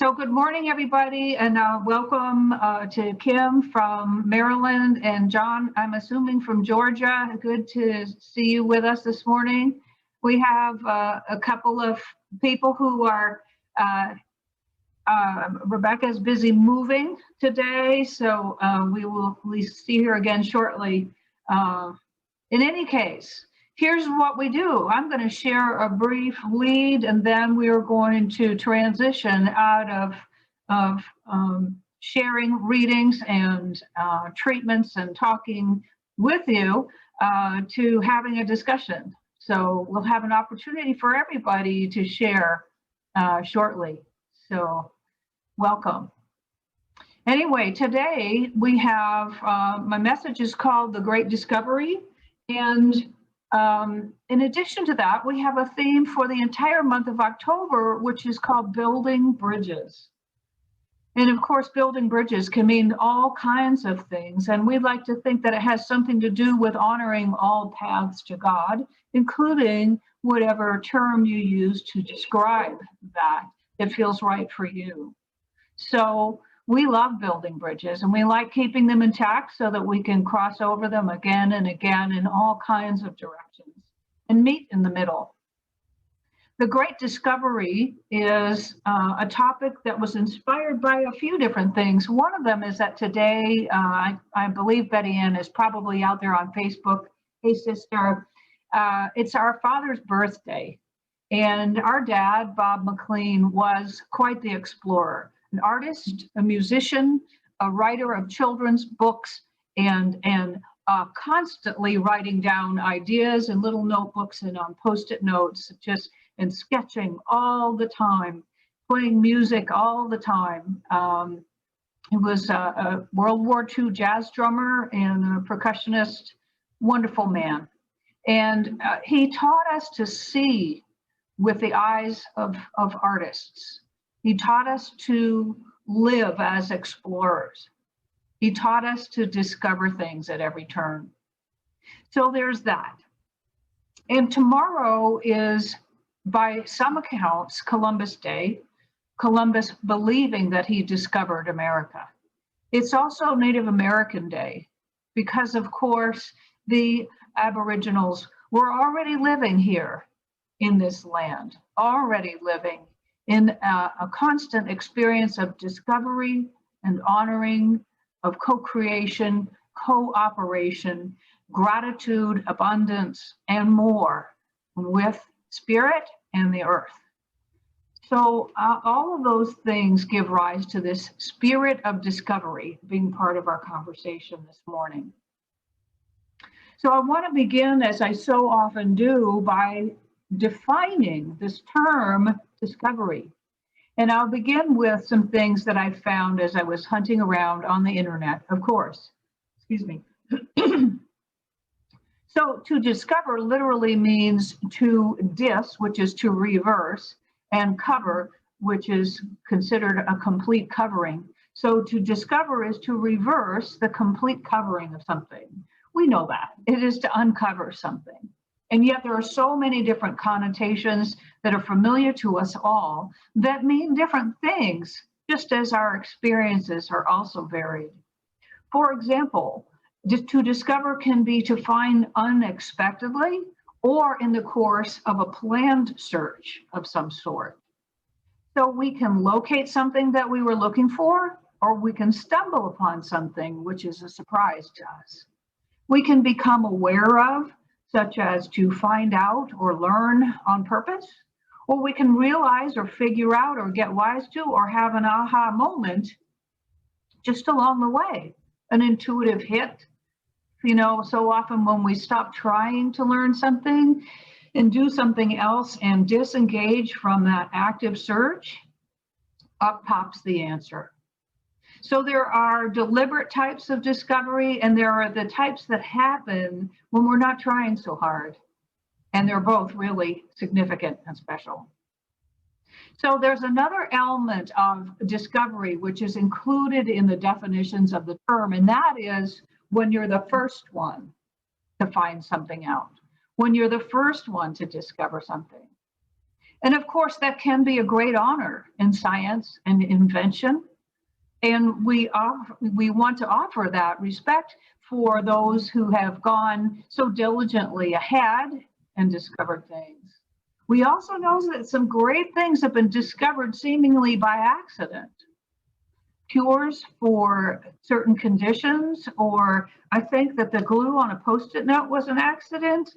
So good morning, everybody, and welcome to Kim from Maryland and John, I'm assuming from Georgia. Good to see you with us this morning. We have a couple of people who are, Rebecca's busy moving today, so we will see her again shortly. In any case, here's what we do. I'm going to share a brief lead, and then we are going to transition out of sharing readings and treatments and talking with you to having a discussion. So we'll have an opportunity for everybody to share shortly. So welcome. Anyway, today we have, my message is called The Great Discovery. And in addition to that, we have a theme for the entire month of October, which is called Building Bridges. And of course, building bridges can mean all kinds of things. And we'd like to think that it has something to do with honoring all paths to God, including whatever term you use to describe that feels right for you. So we love building bridges, and we like keeping them intact so that we can cross over them again and again in all kinds of directions and meet in the middle. The Great Discovery is a topic that was inspired by a few different things. One of them is that today, I believe Betty Ann is probably out there on Facebook. Hey, sister, it's our father's birthday. And our dad, Bob McLean, was quite the explorer. An artist, a musician, a writer of children's books, and constantly writing down ideas in little notebooks and on Post-it notes, and sketching all the time, playing music all the time. He was a World War II jazz drummer and a percussionist, wonderful man. And he taught us to see with the eyes of artists. He taught us to live as explorers. He taught us to discover things at every turn. So there's that. And tomorrow is, by some accounts, Columbus Day, Columbus believing that he discovered America. It's also Native American Day because, of course, the Aboriginals were already living here in this land, already living in a constant experience of discovery and honoring, of co-creation, cooperation, gratitude, abundance, and more with spirit and the earth. So all of those things give rise to this spirit of discovery being part of our conversation this morning. So I want to begin, as I so often do, by defining this term discovery. And I'll begin with some things that I found as I was hunting around on the internet, of course. Excuse me. So to discover literally means to which is to reverse, and cover, which is considered a complete covering. So to discover is to reverse the complete covering of something. We know that. It is to uncover something. And yet there are so many different connotations that are familiar to us all that mean different things, just as our experiences are also varied. For example, to discover can be to find unexpectedly or in the course of a planned search of some sort. So we can locate something that we were looking for, or we can stumble upon something which is a surprise to us. We can become aware of, such as to find out or learn on purpose, or we can realize or figure out or get wise to or have an aha moment just along the way, an intuitive hit. You know, so often when we stop trying to learn something and do something else and disengage from that active search, up pops the answer. So there are deliberate types of discovery, and there are the types that happen when we're not trying so hard. And they're both really significant and special. So there's another element of discovery which is included in the definitions of the term, and that is when you're the first one to find something out, when you're the first one to discover something. And of course, that can be a great honor in science and invention. And we want to offer that respect for those who have gone so diligently ahead and discovered things. We also know that some great things have been discovered seemingly by accident. Cures for certain conditions, or I think that the glue on a Post-it note was an accident,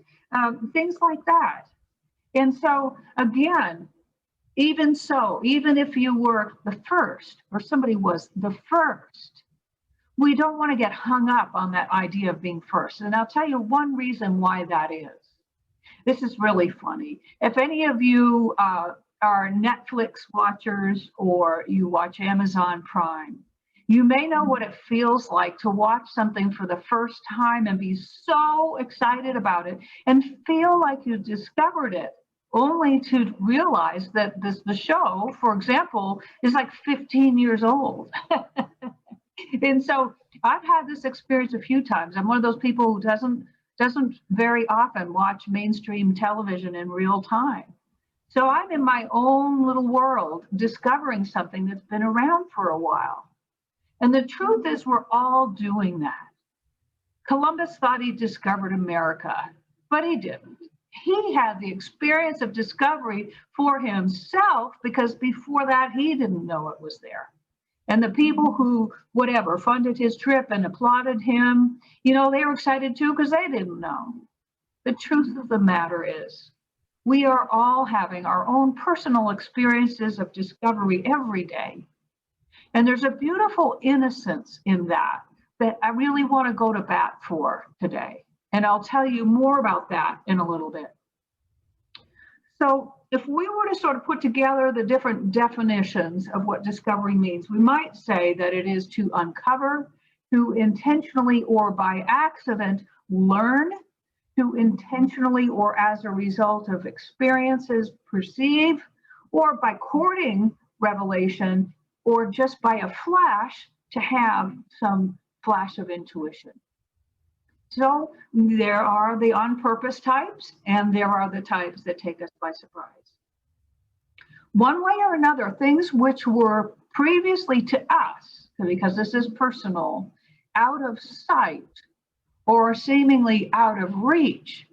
things like that. And so again, even if you were the first, or somebody was the first, we don't want to get hung up on that idea of being first. And I'll tell you one reason why that is. This is really funny. If any of you are Netflix watchers or you watch Amazon Prime, you may know what it feels like to watch something for the first time and be so excited about it and feel like you discovered it, only to realize that the show, for example, is like 15 years old. And so I've had this experience a few times. I'm one of those people who doesn't very often watch mainstream television in real time. So I'm in my own little world discovering something that's been around for a while. And the truth is we're all doing that. Columbus thought he discovered America, but he didn't. He had the experience of discovery for himself because before that, he didn't know it was there. And the people who, whatever, funded his trip and applauded him, they were excited too because they didn't know. The truth of the matter is, we are all having our own personal experiences of discovery every day. And there's a beautiful innocence in that I really want to go to bat for today. And I'll tell you more about that in a little bit. So if we were to sort of put together the different definitions of what discovery means, we might say that it is to uncover, to intentionally or by accident learn, to intentionally or as a result of experiences perceive, or by courting revelation, or just by a flash to have some flash of intuition. So there are the on purpose types, and there are the types that take us by surprise. One way or another, things which were previously to us, because this is personal, out of sight or seemingly out of reach,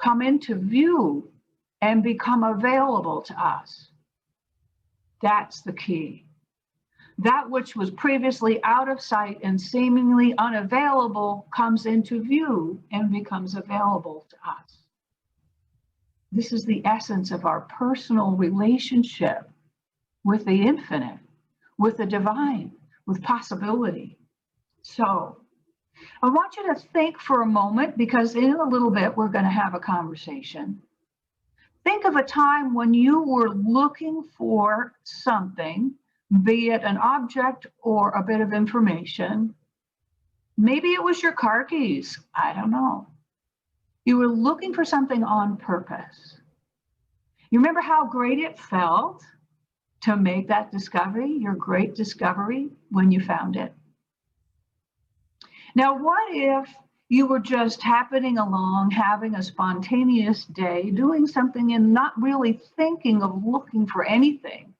come into view and become available to us. That's the key. That which was previously out of sight and seemingly unavailable comes into view and becomes available to us. This is the essence of our personal relationship with the infinite, with the divine, with possibility. So I want you to think for a moment, because in a little bit we're going to have a conversation. Think of a time when you were looking for something, be it an object or a bit of information. Maybe it was your car keys. I don't know. You were looking for something on purpose. You remember how great it felt to make that discovery, your great discovery, when you found it? Now, what if you were just happening along, having a spontaneous day, doing something and not really thinking of looking for anything,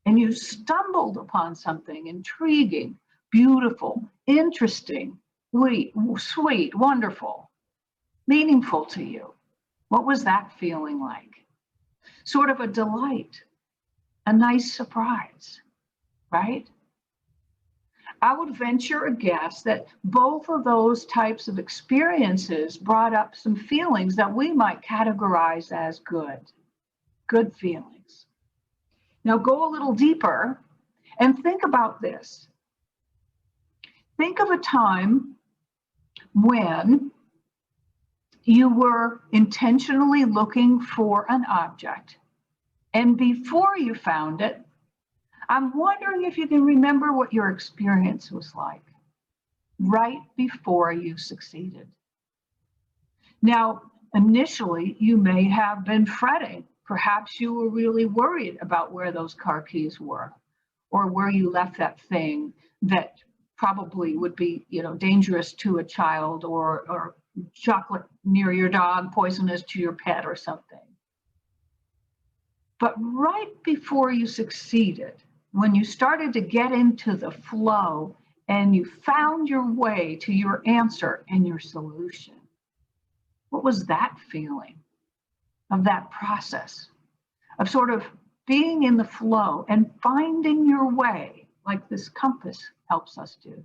and you stumbled upon something intriguing, beautiful, interesting, sweet, wonderful, meaningful to you? What was that feeling like? Sort of a delight, a nice surprise, right? I would venture a guess that both of those types of experiences brought up some feelings that we might categorize as good feelings. Now go a little deeper and think about this. Think of a time when you were intentionally looking for an object, and before you found it, I'm wondering if you can remember what your experience was like right before you succeeded. Now, initially, you may have been fretting. Perhaps you were really worried about where those car keys were, or where you left that thing that probably would be, dangerous to a child, or chocolate near your dog, poisonous to your pet or something. But right before you succeeded, when you started to get into the flow and you found your way to your answer and your solution, what was that feeling of that process of sort of being in the flow and finding your way like this compass helps us do?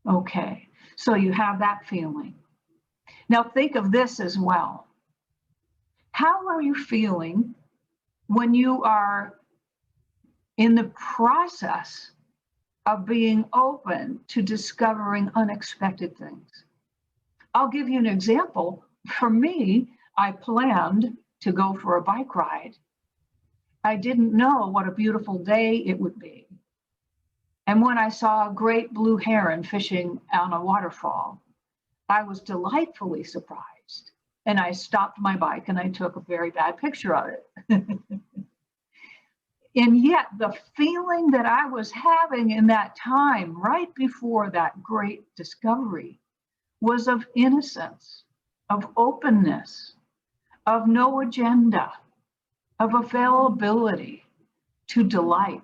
Okay, so you have that feeling. Now think of this as well. How are you feeling when you are in the process of being open to discovering unexpected things? I'll give you an example. For me, I planned to go for a bike ride. I didn't know what a beautiful day it would be. And when I saw a great blue heron fishing on a waterfall, I was delightfully surprised. And I stopped my bike and I took a very bad picture of it. And yet the feeling that I was having in that time, right before that great discovery, was of innocence, of openness, of no agenda, of availability to delight.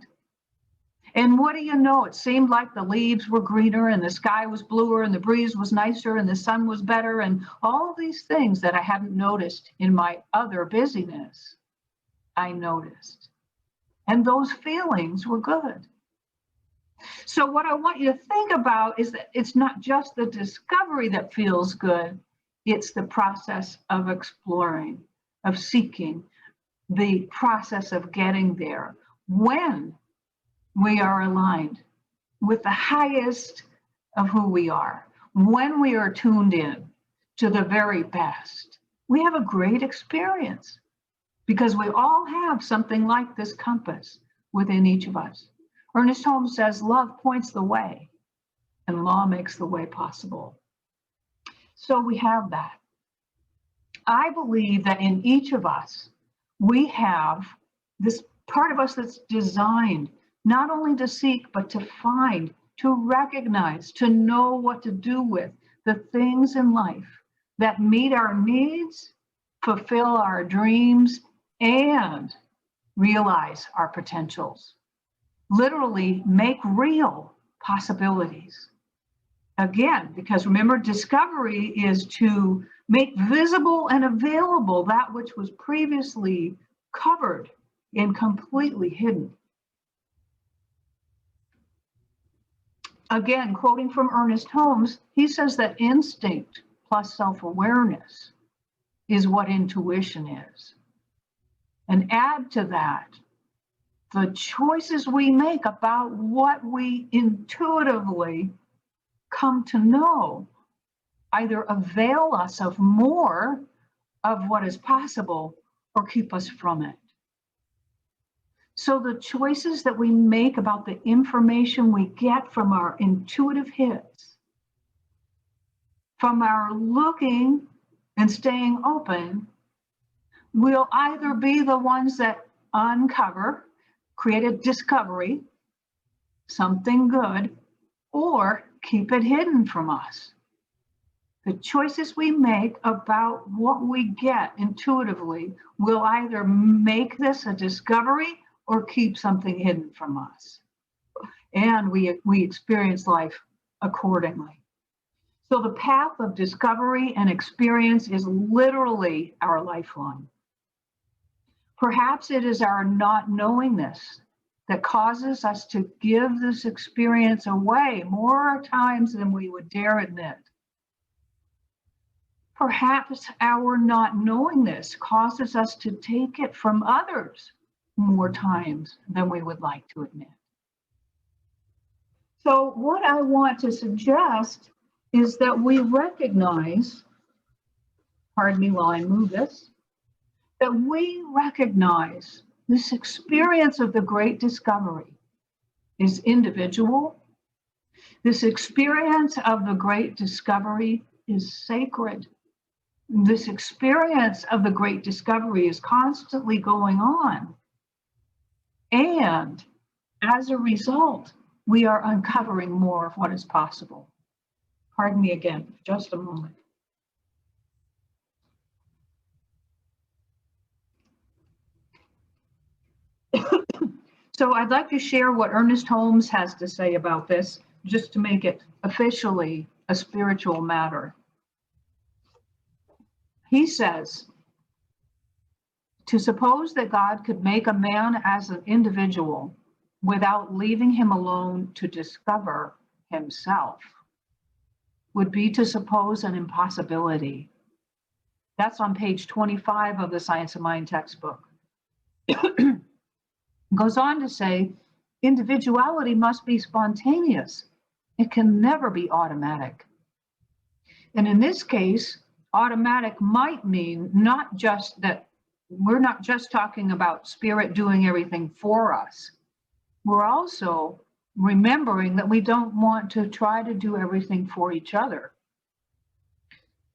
And what do you know? It seemed like the leaves were greener and the sky was bluer and the breeze was nicer and the sun was better and all these things that I hadn't noticed in my other busyness, I noticed. And those feelings were good. So what I want you to think about is that it's not just the discovery that feels good, it's the process of exploring, of seeking, the process of getting there. When we are aligned with the highest of who we are, when we are tuned in to the very best, we have a great experience because we all have something like this compass within each of us. Ernest Holmes says, love points the way and law makes the way possible. So we have that. I believe that in each of us, we have this part of us that's designed not only to seek, but to find, to recognize, to know what to do with the things in life that meet our needs, fulfill our dreams, and realize our potentials. Literally make real possibilities. Again, because remember, discovery is to make visible and available that which was previously covered and completely hidden. Again, quoting from Ernest Holmes, he says that instinct plus self-awareness is what intuition is. And add to that the choices we make about what we intuitively come to know either avail us of more of what is possible or keep us from it. So the choices that we make about the information we get from our intuitive hits, from our looking and staying open, will either be the ones that uncover, create a discovery, something good, or keep it hidden from us. The choices we make about what we get intuitively will either make this a discovery or keep something hidden from us. And we experience life accordingly. So the path of discovery and experience is literally our lifeline. Perhaps it is our not knowingness that causes us to give this experience away more times than we would dare admit. Perhaps our not knowingness causes us to take it from others more times than we would like to admit. So what I want to suggest is that we recognize, pardon me while I move this, that we recognize this experience of the great discovery is individual. This experience of the great discovery is sacred. This experience of the great discovery is constantly going on. And as a result, we are uncovering more of what is possible. Pardon me again, for just a moment. So I'd like to share what Ernest Holmes has to say about this, just to make it officially a spiritual matter. He says, to suppose that God could make a man as an individual without leaving him alone to discover himself would be to suppose an impossibility. That's on page 25 of the Science of Mind textbook. Goes on to say, individuality must be spontaneous. It can never be automatic. And in this case, automatic might mean not just that we're not just talking about spirit doing everything for us. We're also remembering that we don't want to try to do everything for each other.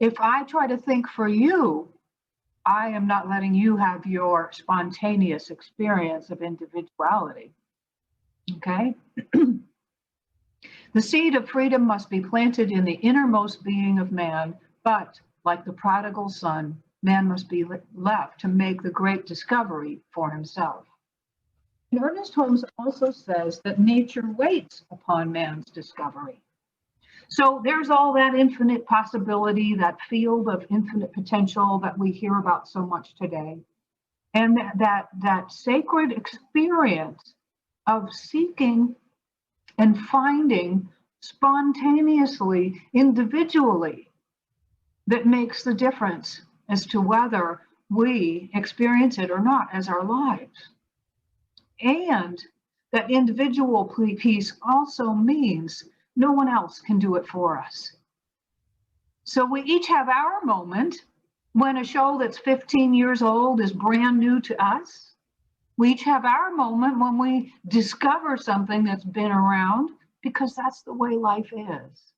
If I try to think for you, I am not letting you have your spontaneous experience of individuality. Okay? The seed of freedom must be planted in the innermost being of man, but like the prodigal son, man must be left to make the great discovery for himself. And Ernest Holmes also says that nature waits upon man's discovery. So there's all that infinite possibility, that field of infinite potential that we hear about so much today. And that sacred experience of seeking and finding spontaneously, individually, that makes the difference as to whether we experience it or not as our lives. And that individual piece also means no one else can do it for us. So we each have our moment when a show that's 15 years old is brand new to us. We each have our moment when we discover something that's been around, because that's the way life is.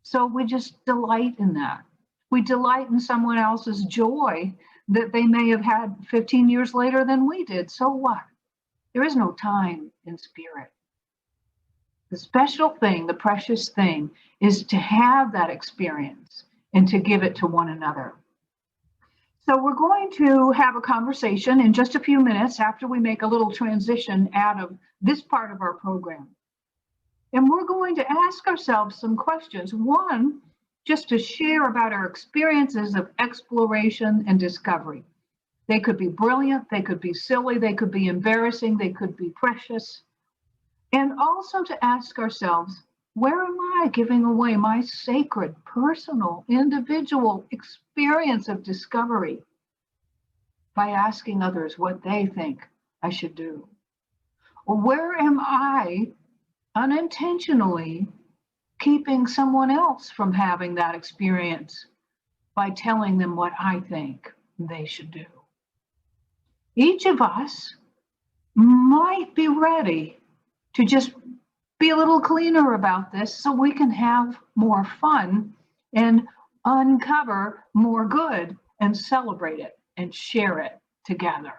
So we just delight in that. We delight in someone else's joy that they may have had 15 years later than we did. So what? There is no time in spirit. The special thing, the precious thing, is to have that experience and to give it to one another. So we're going to have a conversation in just a few minutes after we make a little transition out of this part of our program. And we're going to ask ourselves some questions. One, just to share about our experiences of exploration and discovery. They could be brilliant, they could be silly, they could be embarrassing, they could be precious. And also to ask ourselves, where am I giving away my sacred, personal, individual experience of discovery by asking others what they think I should do? Or where am I unintentionally keeping someone else from having that experience by telling them what I think they should do? Each of us might be ready to just be a little cleaner about this so we can have more fun and uncover more good and celebrate it and share it together.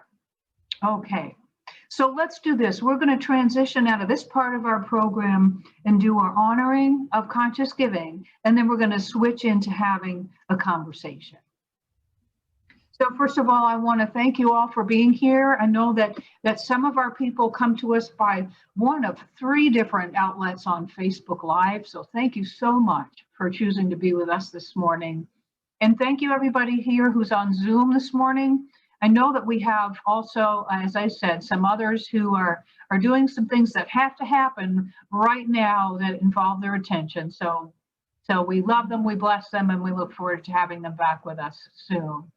Okay, so let's do this. We're going to transition out of this part of our program and do our honoring of conscious giving, and then we're going to switch into having a conversation. So first of all, I want to thank you all for being here. I know that some of our people come to us by one of 3 different outlets on Facebook Live. So thank you so much for choosing to be with us this morning. And thank you everybody here who's on Zoom this morning. I know that we have also, as I said, some others who are doing some things that have to happen right now that involve their attention. So we love them, we bless them, and we look forward to having them back with us soon.